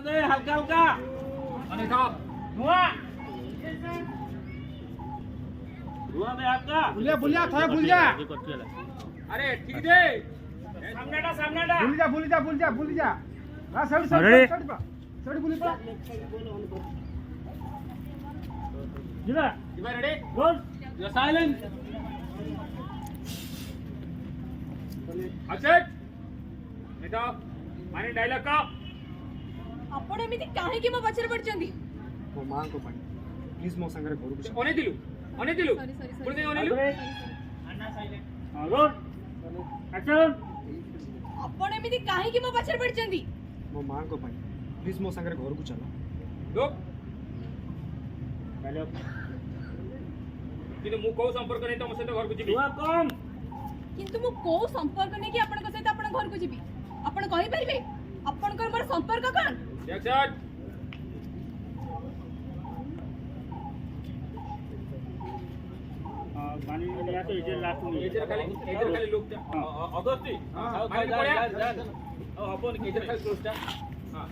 Okay हल्का हल्का अरे साहब धुआं धुआं में आपका बुलिया थोड़ा भूल जा अरे ठीक दे भूल जा हां सड़ी भूली पा जिला You ready? Roll You're silent. Accept. नेता माने डायलॉग का आपण एमिति काहे कि मो पछर पड़चंदी मो मां को पानी प्लीज मो संगे घर को ओने दिलु सॉरी पुणे ओने दिलु रोल एक्शन आपण एमिति काहे कि मो पछर पड़चंदी मो मां को पानी प्लीज मो संगे घर को चलो लोग डायलॉग किंतु मु को संपर्क नहीं तो मसे तो घर को जीबी धुआं कम किंतु मो को संपर्क नै कि आपण सहित आपण घर को जीबी आपण कहि परिबे आपण कर मोर संपर्क कोन एक्शन पानी ले आते इधर लास्ट में इधर खाली लोग अगस्ती माने पड़े अपन इधर खाली क्लोज टा हां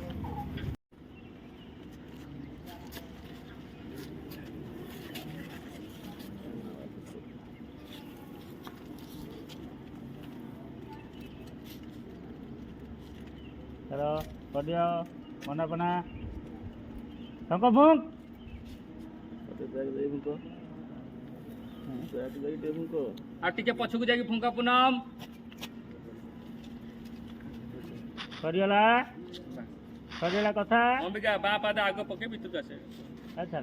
चलो पढ़ियो मना पना हमको भूख आ टिके पछु को जाके फुंका पुनम करियला कथा अंबिका बाप आदा आगो पके भीतर आसे अच्छा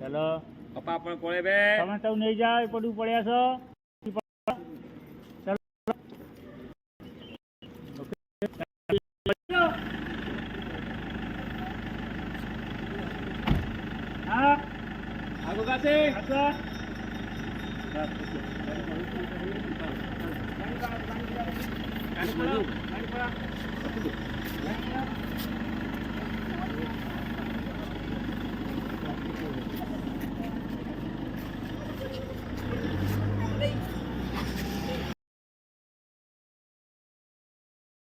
चलो अपा अपन पळेबे समस्त नहीं जाओ एपटू पड़े आस आगो कासे अच्छा पानी पड़ा